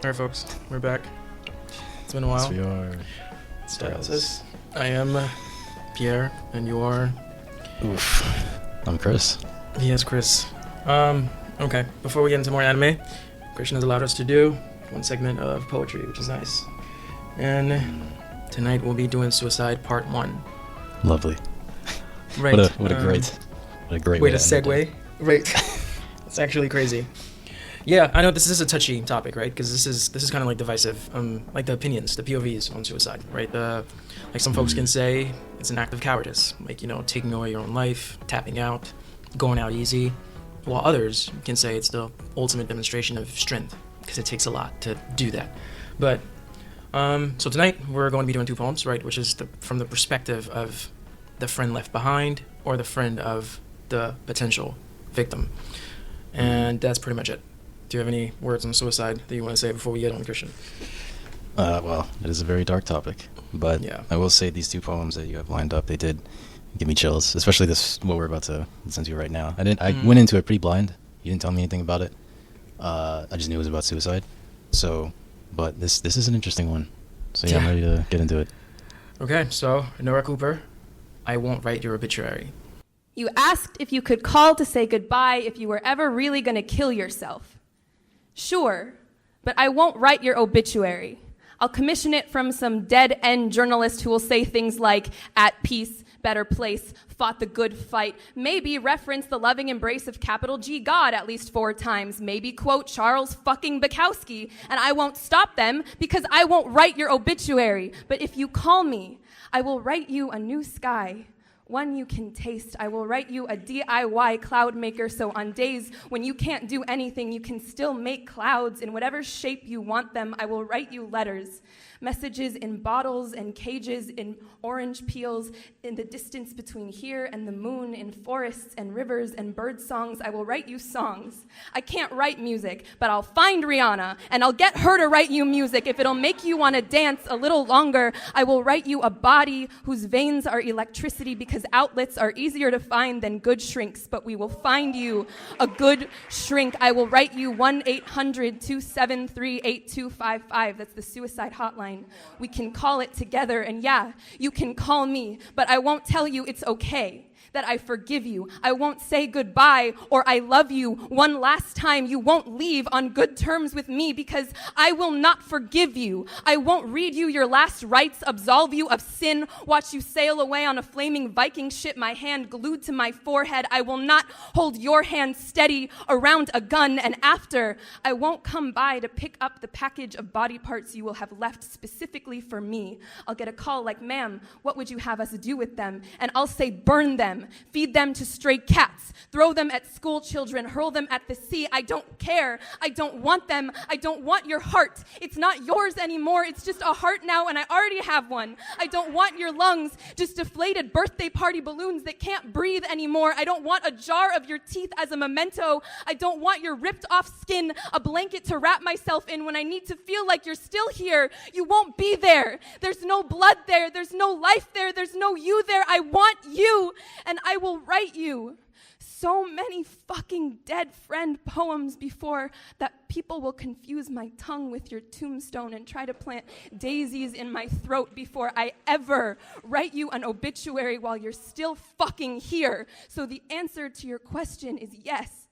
Alright, folks, we're back. It's been a while. Yes, we are. This. I am Pierre, and you are? Oof. I'm Chris. Yes, Chris. Okay, before we get into more anime, Christian has allowed us to do one segment of poetry, which is nice. And tonight we'll be doing Suicide Part 1. Lovely. Right. What a great way to segue. Right. It's actually crazy. Yeah, I know this is a touchy topic, right? Because this is kind of like divisive, like the opinions, the POVs on suicide, right? Like some folks can say it's an act of cowardice, like, you know, taking away your own life, tapping out, going out easy, while others can say it's the ultimate demonstration of strength, because it takes a lot to do that. But so tonight we're going to be doing two poems, right? Which is from the perspective of the friend left behind or the friend of the potential victim, and that's pretty much it. Do you have any words on suicide that you want to say before we get on, Christian? Well, it is a very dark topic, but yeah. I will say these two poems that you have lined up, they did give me chills, especially this, what we're about to listen to right now. I went into it pretty blind. You didn't tell me anything about it. I just knew it was about suicide. So, but this is an interesting one. So yeah, I'm ready to get into it. Okay, so Nora Cooper, I won't write your obituary. You asked if you could call to say goodbye if you were ever really going to kill yourself. Sure, but I won't write your obituary. I'll commission it from some dead-end journalist who will say things like, at peace, better place, fought the good fight, maybe reference the loving embrace of capital G God at least 4 times, maybe quote Charles fucking Bukowski, and I won't stop them because I won't write your obituary. But if you call me, I will write you a new sky, one you can taste. I will write you a DIY cloud maker, so on days when you can't do anything, you can still make clouds in whatever shape you want them. I will write you letters, messages in bottles and cages, in orange peels, in the distance between here and the moon, in forests and rivers and bird songs. I will write you songs. I can't write music, but I'll find Rihanna, and I'll get her to write you music. If it'll make you want to dance a little longer, I will write you a body whose veins are electricity, because outlets are easier to find than good shrinks, but we will find you a good shrink. I will write you 1-800-273-8255. That's the suicide hotline. We can call it together, and yeah, you can call me, but I won't tell you it's okay, that I forgive you. I won't say goodbye or I love you one last time. You won't leave on good terms with me because I will not forgive you. I won't read you your last rites, absolve you of sin, watch you sail away on a flaming Viking ship, my hand glued to my forehead. I will not hold your hand steady around a gun, and after, I won't come by to pick up the package of body parts you will have left specifically for me. I'll get a call like, ma'am, what would you have us do with them? And I'll say, burn them. Feed them to stray cats, throw them at school children, hurl them at the sea. I don't care. I don't want them. I don't want your heart. It's not yours anymore. It's just a heart now, and I already have one. I don't want your lungs, just deflated birthday party balloons that can't breathe anymore. I don't want a jar of your teeth as a memento. I don't want your ripped off skin, a blanket to wrap myself in when I need to feel like you're still here. You won't be there. There's no blood there. There's no life there. There's no you there. I want you. And I will write you so many fucking dead friend poems before that people will confuse my tongue with your tombstone and try to plant daisies in my throat before I ever write you an obituary while you're still fucking here. So the answer to your question is yes.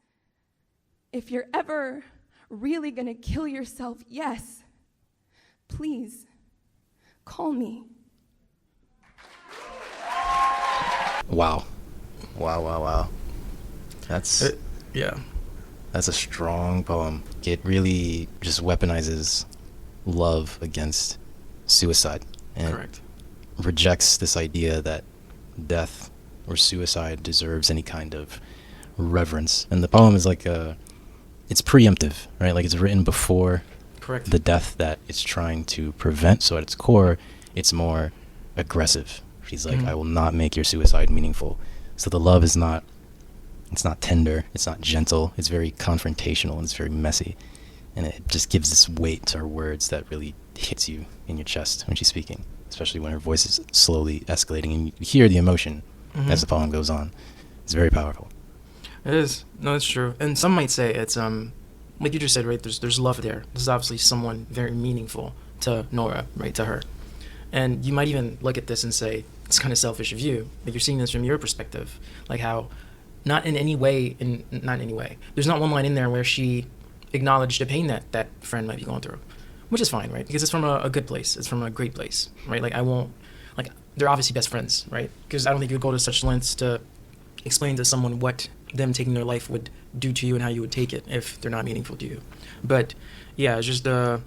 If you're ever really gonna kill yourself, yes, please call me. Wow. That's a strong poem. It really just weaponizes love against suicide. And Correct. Rejects this idea that death or suicide deserves any kind of reverence. And the poem is like it's preemptive, right? Like it's written before Correct. the death that it's trying to prevent. So at its core, it's more aggressive. She's like, I will not make your suicide meaningful. So the love is not, it's not tender, it's not gentle, it's very confrontational, and it's very messy. And it just gives this weight to her words that really hits you in your chest when she's speaking, especially when her voice is slowly escalating and you hear the emotion as the poem goes on. It's very powerful. It is. No, it's true. And some might say it's one like you just said, right? There's love there. There's obviously someone very meaningful to Nora, right? To her, and you might even look at this and say it's kind of selfish of you. Like you're seeing this from your perspective, like how, not in any way, There's not one line in there where she acknowledged the pain that friend might be going through, which is fine, right? Because it's from a good place. It's from a great place, right? Like I won't, like they're obviously best friends, right? Because I don't think you'd go to such lengths to explain to someone what them taking their life would do to you and how you would take it if they're not meaningful to you. But yeah, it's just the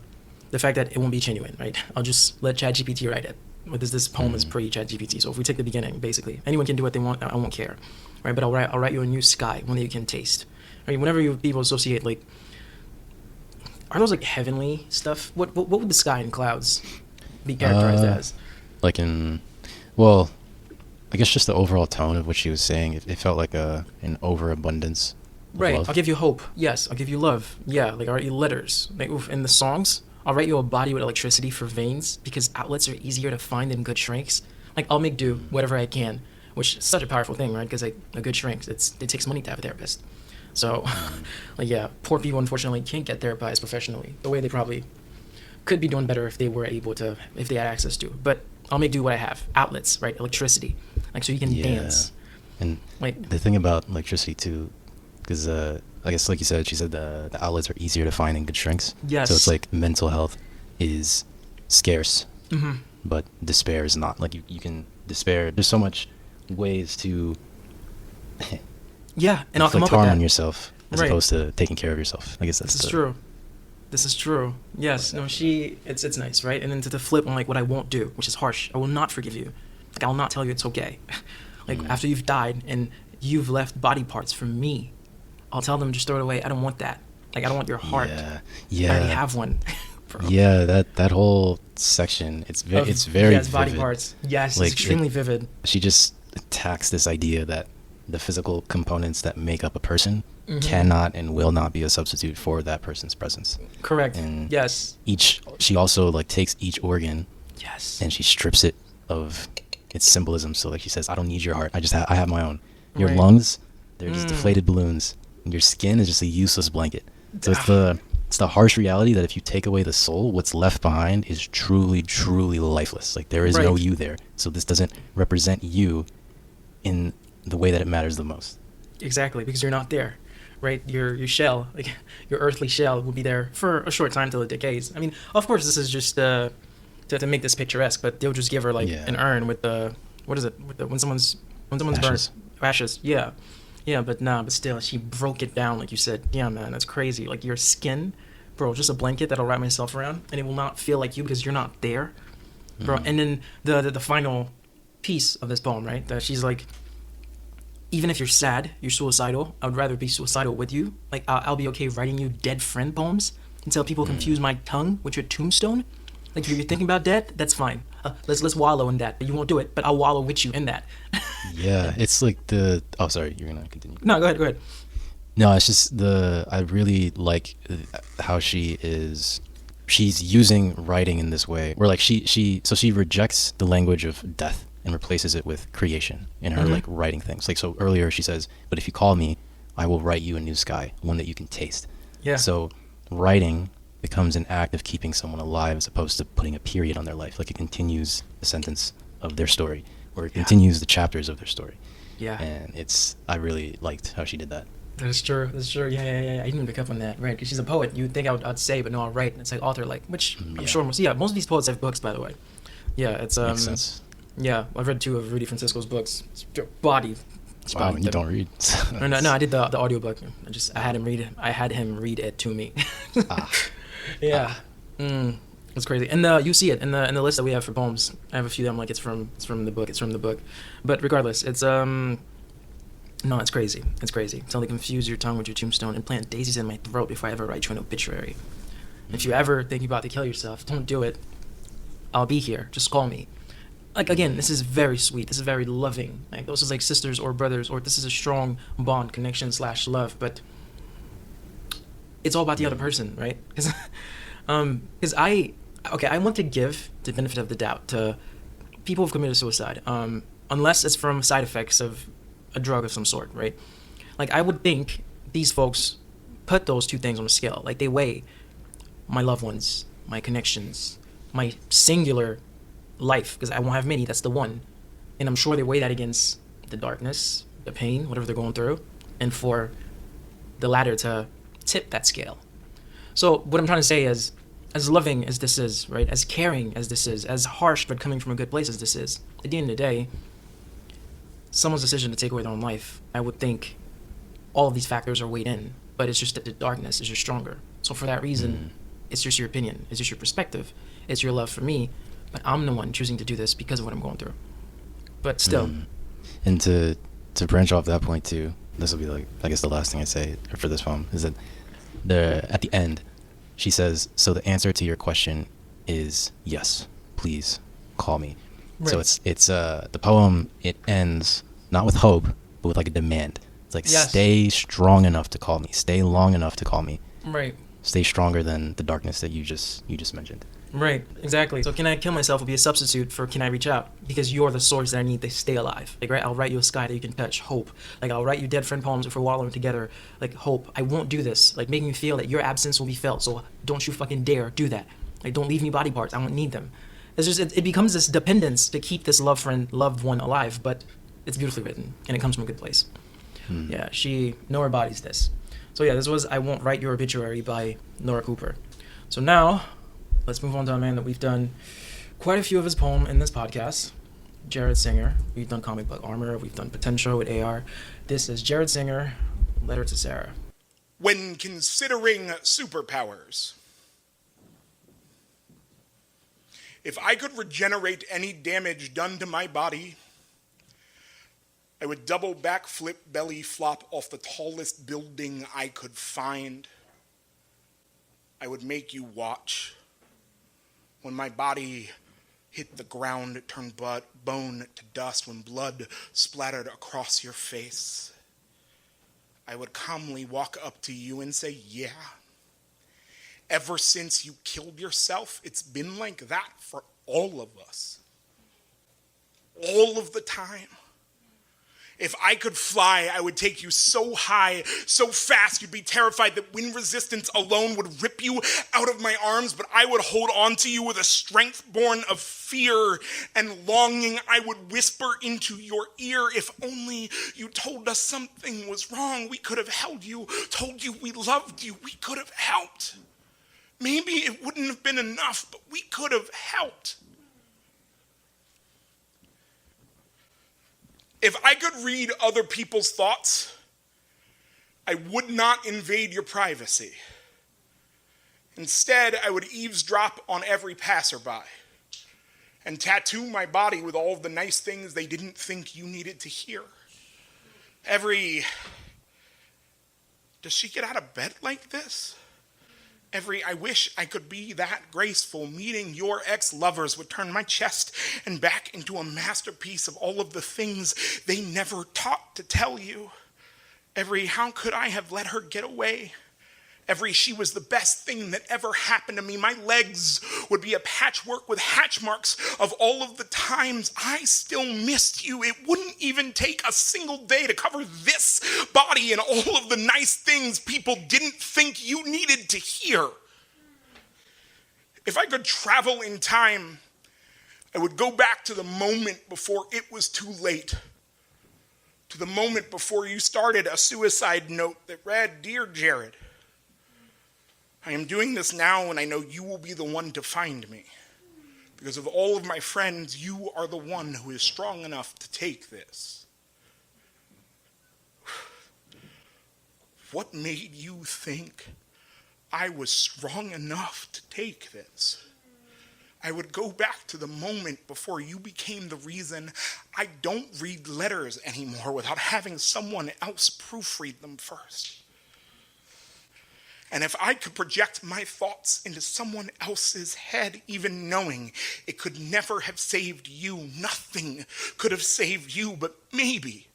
fact that it won't be genuine, right? I'll just let ChatGPT write it. This poem is pre-ChatGPT, so if we take the beginning, basically, anyone can do what they want. I won't care, right? But I'll write you a new sky, one that you can taste. Right? Whenever people associate like, are those like heavenly stuff? What would the sky and clouds be characterized as? Like well, I guess just the overall tone of what she was saying. It felt like an overabundance. Right. Love. I'll give you hope. Yes. I'll give you love. Yeah. Like I'll write you letters. Like oof. In the songs, I'll write you a body with electricity for veins because outlets are easier to find than good shrinks. Like I'll make do whatever I can, which is such a powerful thing, right? Because like a good shrink, it takes money to have a therapist. So, like yeah, poor people unfortunately can't get therapized professionally the way they probably could be doing better if they were able to, if they had access to. But I'll make do what I have. Outlets, right? Electricity, like so you can dance. And like the thing about electricity too, because I guess like you said, she said the outlets are easier to find in good shrinks. Yes. So it's like mental health is scarce, Mm-hmm. but despair is not. Like you can despair. There's so much ways to Yeah, and I'll come inflict up with harm that. on yourself as Right. opposed to taking care of yourself. I guess that's This is true. This is true. Yes. No. It's nice, right? And then to the flip on like what I won't do, which is harsh. I will not forgive you. Like I will not tell you it's okay. Like after you've died and you've left body parts for me, I'll tell them just throw it away. I don't want that. Like I don't want your heart. Yeah. I already have one. Bro. Yeah, that whole section, it's very yes, body vivid. parts. Yes, Like, it's extremely vivid. She just attacks this idea that the physical components that make up a person Mm-hmm. cannot and will not be a substitute for that person's presence. Correct. And Yes. she also like takes each organ Yes. and she strips it of its symbolism. So like she says, I don't need your heart. I have my own. Your Right. lungs, they're just deflated balloons. And your skin is just a useless blanket. So it's the harsh reality that if you take away the soul, what's left behind is truly, truly lifeless. Like there is no Right. you there. So this doesn't represent you in the way that it matters the most. Exactly, because you're not there, right? Your shell, like your earthly shell, will be there for a short time till it decays. I mean, of course, this is just to make this picturesque, but they'll just give her like an urn with the what is it? With the when someone's Ashes. burnt ashes. Yeah, but still, she broke it down like you said. Yeah, man, that's crazy. Like your skin, bro, just a blanket that I'll wrap myself around, and it will not feel like you because you're not there, bro. And then the final piece of this poem, right? That she's like, even if you're sad, you're suicidal, I would rather be suicidal with you. Like, I'll be okay writing you dead friend poems until people confuse my tongue with your tombstone. Like, if you're thinking about death, that's fine. Let's wallow in that. But you won't do it, but I'll wallow with you in that. Yeah, it's like oh, sorry, you're gonna continue. No, go ahead. No, it's just I really like how she's using writing in this way where like she rejects the language of death and replaces it with creation in her like writing things. Like so earlier she says, but if you call me, I will write you a new sky, one that you can taste. Yeah. So writing becomes an act of keeping someone alive as opposed to putting a period on their life. Like it continues the sentence of their story or it continues the chapters of their story. Yeah. And I really liked how she did that. That's true. Yeah. I didn't even pick up on that, right? Because she's a poet. You'd think I'd say, but no, I'll write. And it's like author-like, which I'm sure most of these poets have books, by the way. Yeah, it's Makes sense. Yeah, I've read 2 of Rudy Francisco's books. Body. Wow, you don't read. No, I did the audiobook. I had him read it to me. Yeah. It's crazy. And you see it in the list that we have for poems. I have a few that I'm like it's from the book. But regardless, it's no, it's crazy. It's crazy. Until they confuse your tongue with your tombstone and plant daisies in my throat before I ever write you an obituary. If you ever think you're about to kill yourself, don't do it. I'll be here. Just call me. Like, again, this is very sweet. This is very loving. Like, those is like sisters or brothers, or this is a strong bond, connection / love. But it's all about the other person, right? Because I want to give the benefit of the doubt to people who've committed suicide, unless it's from side effects of a drug of some sort, right? Like, I would think these folks put those two things on a scale. Like, they weigh my loved ones, my connections, my singular life, because I won't have many, that's the one. And I'm sure they weigh that against the darkness, the pain, whatever they're going through, and for the latter to tip that scale. So what I'm trying to say is, as loving as this is, right, as caring as this is, as harsh but coming from a good place as this is, at the end of the day, someone's decision to take away their own life, I would think all of these factors are weighed in, but it's just that the darkness is just stronger. So for that reason, it's just your opinion, it's just your perspective, it's your love for me, but I'm the one choosing to do this because of what I'm going through. But still. And to branch off that point too, this will be like, I guess the last thing I say for this poem is that at the end, she says, so the answer to your question is yes, please call me. Right. So it's the poem, it ends not with hope, but with like a demand. It's like, yes, stay strong enough to call me, stay long enough to call me. Right. Stay stronger than the darkness that you just mentioned. Right, exactly. So can I kill myself will be a substitute for can I reach out? Because you're the source that I need to stay alive. Like, right, I'll write you a sky that you can touch, hope. Like, I'll write you dead friend poems if we're wallowing together, like, hope. I won't do this. Like, making you feel that your absence will be felt, so don't you fucking dare do that. Like, don't leave me body parts, I won't need them. It's just, it becomes this dependence to keep this loved one alive, but it's beautifully written, and it comes from a good place. Yeah, Nora embodies this. So yeah, this was I Won't Write Your Obituary by Nora Cooper. So now, let's move on to a man that we've done quite a few of his poems in this podcast, Jared Singer. We've done Comic Book Armor, we've done Potential with AR. This is Jared Singer, Letter to Sarah. When considering superpowers, if I could regenerate any damage done to my body, I would double backflip belly flop off the tallest building I could find. I would make you watch. When my body hit the ground, it turned bone to dust. When blood splattered across your face, I would calmly walk up to you and say, yeah. Ever since you killed yourself, it's been like that for all of us. All of the time. If I could fly, I would take you so high, so fast, you'd be terrified that wind resistance alone would rip you out of my arms, but I would hold on to you with a strength born of fear and longing. I would whisper into your ear, if only you told us something was wrong, we could have held you, told you we loved you, we could have helped. Maybe it wouldn't have been enough, but we could have helped. If I could read other people's thoughts, I would not invade your privacy. Instead, I would eavesdrop on every passerby and tattoo my body with all of the nice things they didn't think you needed to hear. Does she get out of bed like this? I wish I could be that graceful. Meeting your ex-lovers would turn my chest and back into a masterpiece of all of the things they never taught to tell you. How could I have let her get away? She was the best thing that ever happened to me. My legs would be a patchwork with hatch marks of all of the times I still missed you. It wouldn't even take a single day to cover this body and all of the nice things people didn't think you needed to hear. If I could travel in time, I would go back to the moment before it was too late. To the moment before you started a suicide note that read, "Dear Jared, I am doing this now and I know you will be the one to find me. Because of all of my friends, you are the one who is strong enough to take this." What made you think I was strong enough to take this? I would go back to the moment before you became the reason I don't read letters anymore without having someone else proofread them first. And if I could project my thoughts into someone else's head, even knowing it could never have saved you, nothing could have saved you, but maybe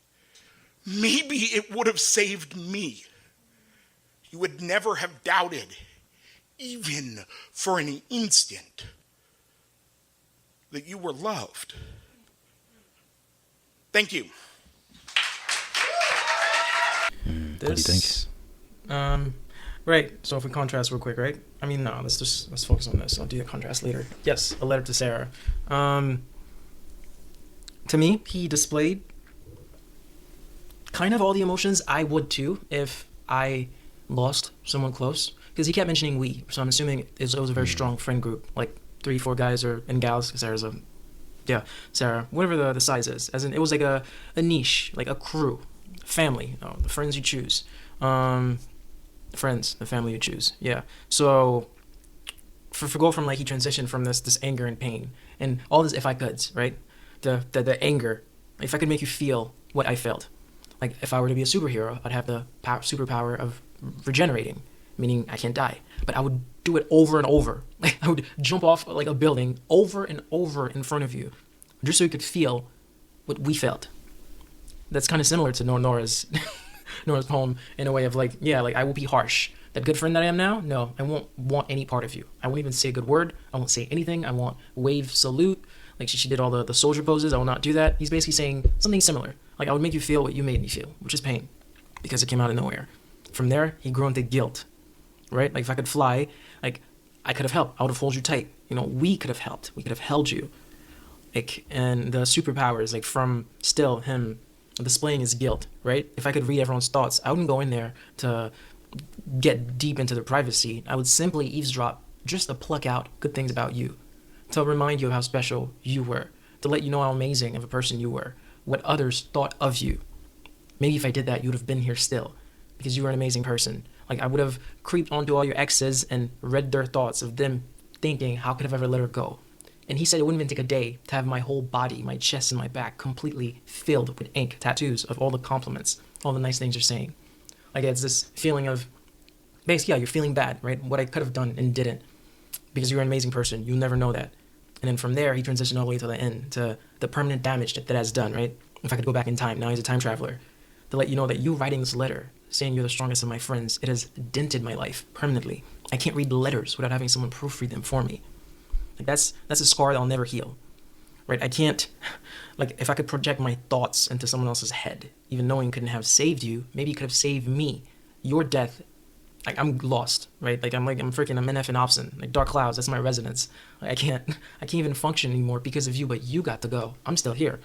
it would have saved me. You would never have doubted, even for an instant, that you were loved. Thank you. What do you think? Right. So if we contrast real quick, right? I mean, no, let's focus on this. I'll do the contrast later. Yes, a letter to Sarah. To me, he displayed kind of all the emotions I would too if I lost someone close. Because he kept mentioning we, so I'm assuming it was a very strong friend group, like 3-4 guys and gals. Sarah's Sarah, whatever the size is. As in, it was like a niche, like a crew, family, the friends you choose. Friends, the family you choose. Yeah. So for go from like he transitioned from this anger and pain and all this if I coulds, right? The anger. If I could make you feel what I felt. Like if I were to be a superhero, I'd have the superpower of regenerating, meaning I can't die. But I would do it over and over. Like I would jump off like a building over and over in front of you, just so you could feel what we felt. That's kind of similar to Nora's Nora's poem in a way of like, yeah, like I will be harsh. That good friend that I am now, no, I won't want any part of you. I won't even say a good word. I won't say anything. I won't wave, salute. Like she did all the soldier poses. I will not do that. He's basically saying something similar. Like I would make you feel what you made me feel, which is pain, because it came out of nowhere. From there, he grew into guilt, right? Like if I could fly, like I could have helped. I would have held you tight. You know, we could have helped. We could have held you. Like, and the superpowers, like from still him displaying his guilt, right? If I could read everyone's thoughts, I wouldn't go in there to get deep into their privacy. I would simply eavesdrop just to pluck out good things about you, to remind you of how special you were, to let you know how amazing of a person you were, what others thought of you. Maybe if I did that, you would have been here still, because you were an amazing person. Like I would have creeped onto all your exes and read their thoughts of them thinking, how could I ever let her go? And he said it wouldn't even take a day to have my whole body, my chest and my back completely filled with ink, tattoos of all the compliments, all the nice things you're saying. Like it's this feeling of, basically, yeah, you're feeling bad, right? What I could have done and didn't, because you're an amazing person. You'll never know that. And then from there, he transitioned all the way to the end, to the permanent damage that has done, right? If I could go back in time, now he's a time traveler, to let you know that you writing this letter, saying you're the strongest of my friends, it has dented my life permanently. I can't read letters without having someone proofread them for me. Like that's a scar that I'll never heal, right? I can't, like if I could project my thoughts into someone else's head, even knowing couldn't have saved you, maybe it could have saved me. Your death, like I'm lost, right? I'm NF and Opson, like dark clouds, that's my residence. Like I can't even function anymore because of you, but you got to go. I'm still here.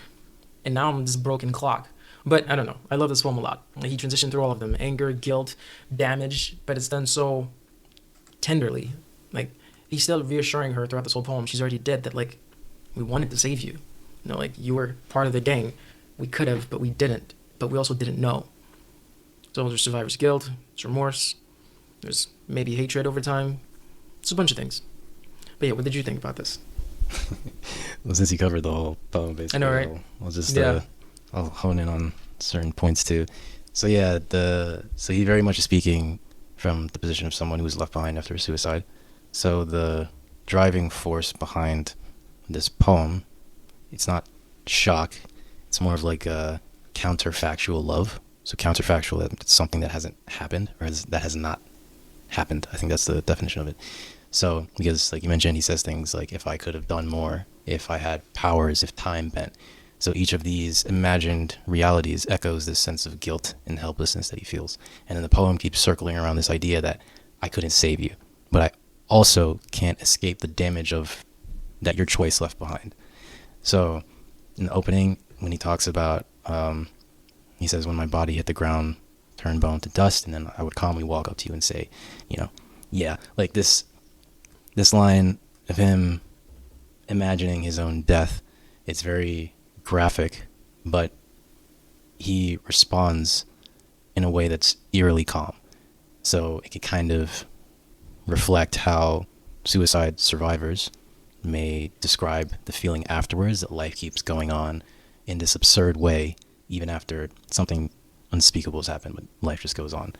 And now I'm this broken clock. But I don't know. I love this poem a lot. Like he transitioned through all of them. Anger, guilt, damage, but it's done so tenderly. Like he's still reassuring her throughout this whole poem. She's already dead, that like we wanted to save you. You know, like you were part of the gang. We could have, but we didn't. But we also didn't know. So there's survivor's guilt, there's remorse, there's maybe hatred over time. It's a bunch of things. But yeah, what did you think about this? Well, since you covered the whole poem, basically, I know, right? I'll just I'll hone in on certain points too. So yeah, so he very much is speaking from the position of someone who was left behind after a suicide. So the driving force behind this poem, it's not shock. It's more of like a counterfactual love. So counterfactual, it's something that hasn't happened, or that has not happened. I think that's the definition of it. So, because like you mentioned, he says things like, if I could have done more, if I had powers, if time bent. So each of these imagined realities echoes this sense of guilt and helplessness that he feels. And then the poem keeps circling around this idea that I couldn't save you, but I also can't escape the damage of that your choice left behind. So in the opening, when he talks about, he says, when my body hit the ground, turned bone to dust, and then I would calmly walk up to you and say, yeah, like this line of him imagining his own death, it's very graphic, but he responds in a way that's eerily calm. So it can kind of reflect how suicide survivors may describe the feeling afterwards, that life keeps going on in this absurd way, even after something unspeakable has happened, but life just goes on.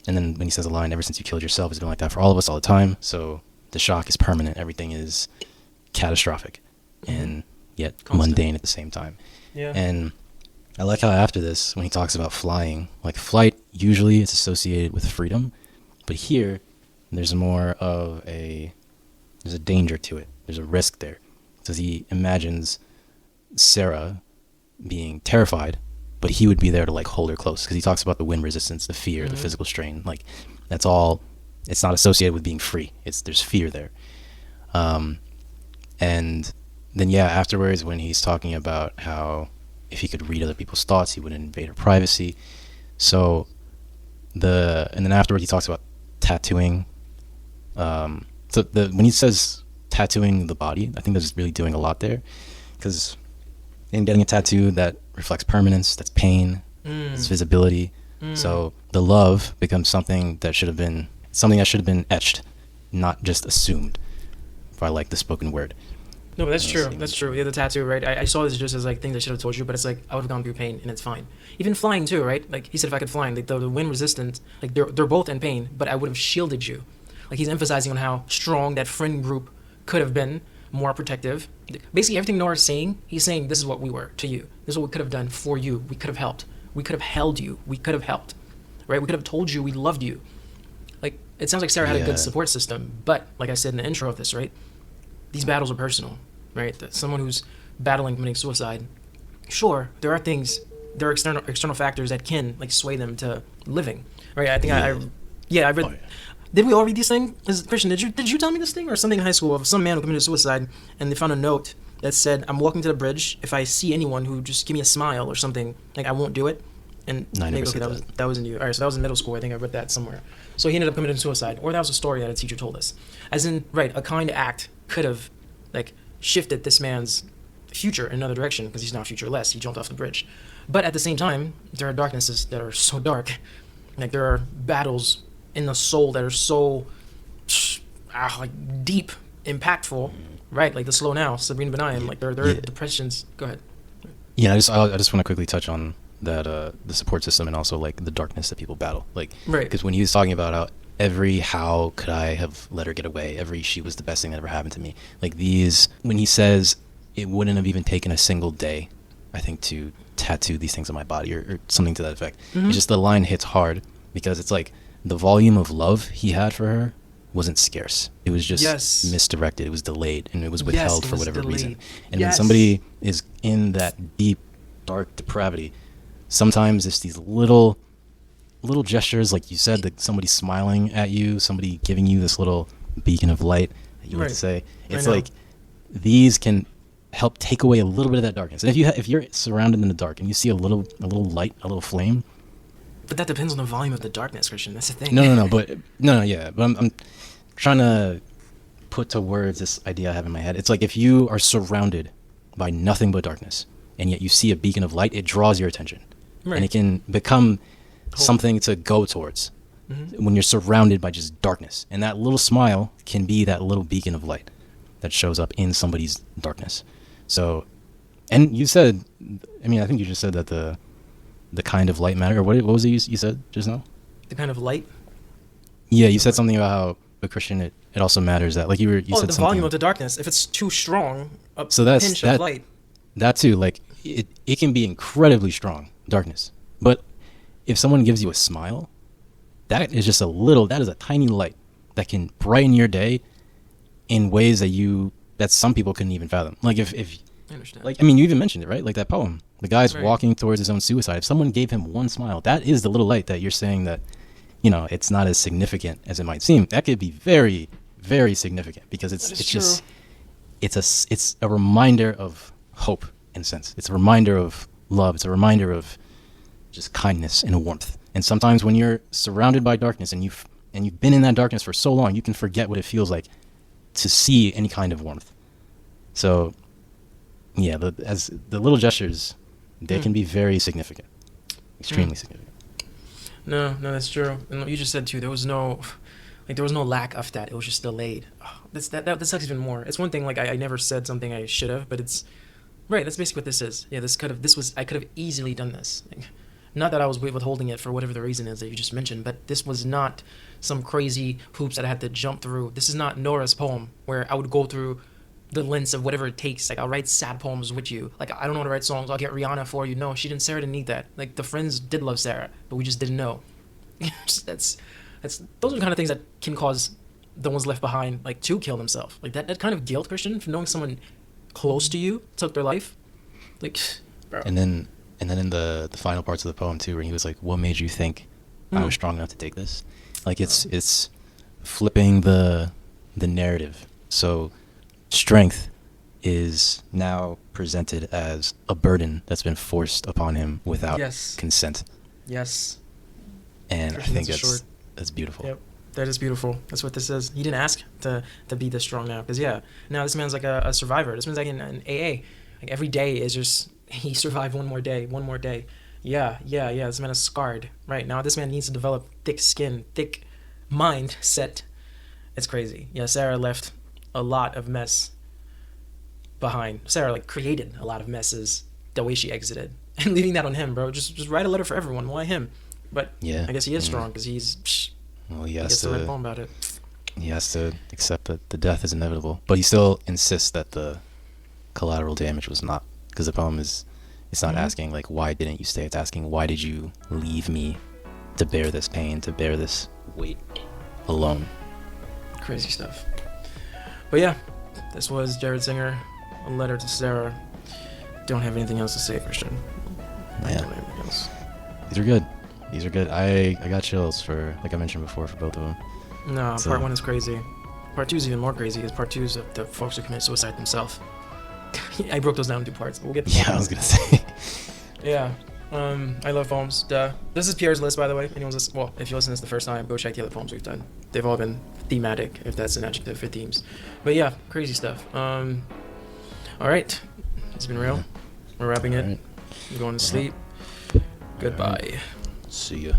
And then when he says a line, ever since you killed yourself, it's been like that for all of us all the time. So the shock is permanent. Everything is catastrophic and yet mundane at the same time. Yeah. And I like how after this, when he talks about flying, like flight, usually it's associated with freedom, but here there's more of there's a danger to it. There's a risk there. Because he imagines Sarah being terrified, but he would be there to like hold her close, because he talks about the wind resistance, the fear, the physical strain. Like that's all it's not associated with being free. There's fear there. And then afterwards when he's talking about how if he could read other people's thoughts, he wouldn't invade her privacy. So and then afterwards he talks about tattooing. When he says tattooing the body, I think that's really doing a lot there, because in getting a tattoo that reflects permanence, that's pain, it's visibility. So the love becomes something that should have been etched, not just assumed by like the spoken word. No, but that's true. That's true. Yeah, the tattoo, right? I saw this just as like things I should have told you, but it's like I would have gone through pain and it's fine. Even flying too, right? Like he said, if I could fly, like the wind resistant, like they're both in pain, but I would have shielded you. Like he's emphasizing on how strong that friend group could have been, more protective. Basically, everything Nora's saying, he's saying this is what we were to you. This is what we could have done for you. We could have helped. We could have held you. We could have helped, right? We could have told you we loved you. Like it sounds like Sarah had a good support system, but like I said in the intro of this, right? These battles are personal, right? That someone who's battling committing suicide, sure, there are things, there are external factors that can like sway them to living, right? I think I read. Oh, yeah. Did we all read these things? Christian, did you tell me this thing or something in high school of some man who committed suicide and they found a note that said, "I'm walking to the bridge. If I see anyone who just give me a smile or something, like I won't do it." And maybe that was in you. All right, so that was in middle school. I think I read that somewhere. So he ended up committing suicide, or that was a story that a teacher told us. As in, right, a kind act could have like shifted this man's future in another direction because he's now futureless. He jumped off the bridge. But at the same time, there are darknesses that are so dark. Like there are battles in the soul that are so like deep, impactful, right? Like the Slow Now, Sabrina Benaim, like there are depressions. Go ahead. Yeah, I just want to quickly touch on that the support system and also like the darkness that people battle. Like, right? Because when he was talking about how could I have let her get away? She was the best thing that ever happened to me. Like when he says it wouldn't have even taken a single day, I think, to tattoo these things on my body or something to that effect. Mm-hmm. It's just the line hits hard because it's like the volume of love he had for her wasn't scarce. It was just misdirected. It was delayed and it was withheld for whatever reason. And when somebody is in that deep, dark depravity, sometimes it's these little gestures, like you said, that somebody smiling at you, somebody giving you this little beacon of light that you like to say. It's like these can help take away a little bit of that darkness. And if you're surrounded in the dark and you see a little light, a little flame. But that depends on the volume of the darkness, Christian. That's the thing. But I'm trying to put to words this idea I have in my head. It's like if you are surrounded by nothing but darkness and yet you see a beacon of light, it draws your attention. Right. And it can become something to go towards when you're surrounded by just darkness. And that little smile can be that little beacon of light that shows up in somebody's darkness. So, and you said, I think you just said that the kind of light matter, or what was it you said just now? The kind of light? Yeah, you said something about how a Christian, it also matters that, like you said something. The volume of the darkness. If it's too strong, pinch of light. That too, like it can be incredibly strong, darkness. But if someone gives you a smile, that is a tiny light that can brighten your day in ways that some people couldn't even fathom. Like if I understand. Like, you even mentioned it, right? Like that poem. The guy's walking towards his own suicide. If someone gave him one smile, that is the little light that you're saying that, it's not as significant as it might seem. That could be very, very significant because it's a reminder of hope in a sense. It's a reminder of love. It's a reminder of just kindness and warmth. And sometimes when you're surrounded by darkness and you've been in that darkness for so long, you can forget what it feels like to see any kind of warmth. So, yeah, as the little gestures, they can be very significant, extremely significant. No, that's true. And what you just said too, there was no lack of that. It was just delayed. Oh, that sucks even more. It's one thing, like I never said something I should have, but it's right. That's basically what this is. Yeah, I could have easily done this. Like, not that I was withholding it for whatever the reason is that you just mentioned, but this was not some crazy hoops that I had to jump through. This is not Nora's poem where I would go through the lengths of whatever it takes. Like, I'll write sad poems with you. Like, I don't know how to write songs. I'll get Rihanna for you. No, Sarah didn't need that. Like, the friends did love Sarah, but we just didn't know. Those are the kind of things that can cause the ones left behind, like, to kill themselves. Like, that kind of guilt, Christian, for knowing someone close to you took their life. Like, bro. And then in the final parts of the poem too, where he was like, "What made you think I was strong enough to take this?" Like it's flipping the narrative. So strength is now presented as a burden that's been forced upon him without Yes. consent. Yes. And I Christian, think that's a short. that's beautiful. Yep. That is beautiful. That's what this is. He didn't ask to be this strong now. Because, yeah, now this man's like a survivor. This man's like an AA. Like, every day is just, he survived one more day, one more day. Yeah. This man is scarred. Right now, this man needs to develop thick skin, thick mindset. It's crazy. Yeah, Sarah left a lot of mess behind. Sarah, like, created a lot of messes the way she exited. And leaving that on him, bro. Just write a letter for everyone. Why him? But Yeah. I guess he is strong because he's... Well, he I has guess to write a to. poem about it. He has to accept that the death is inevitable, but he still insists that the collateral damage was not, because the poem is, it's not asking like why didn't you stay. It's asking why did you leave me to bear this pain, to bear this weight alone. Crazy stuff. But yeah, this was Jared Singer, a letter to Sarah. Don't have anything else to say, Christian. I Yeah. don't have anything else. These are good. These are good. I got chills for, like I mentioned before, for both of them. No, So- part 1 is crazy. Part 2 is even more crazy because part 2 is of the folks who commit suicide themselves. I broke those down into parts. We'll get to Yeah, that. I was gonna say. Yeah. I love poems. Duh. This is Pierre's list, by the way. Well, if you listen to this the first time, go check the other poems we've done. They've all been thematic, if that's an adjective for themes. But yeah, crazy stuff. All right. It's been real. We're wrapping it. Alright. I'm going to sleep. Goodbye. See ya.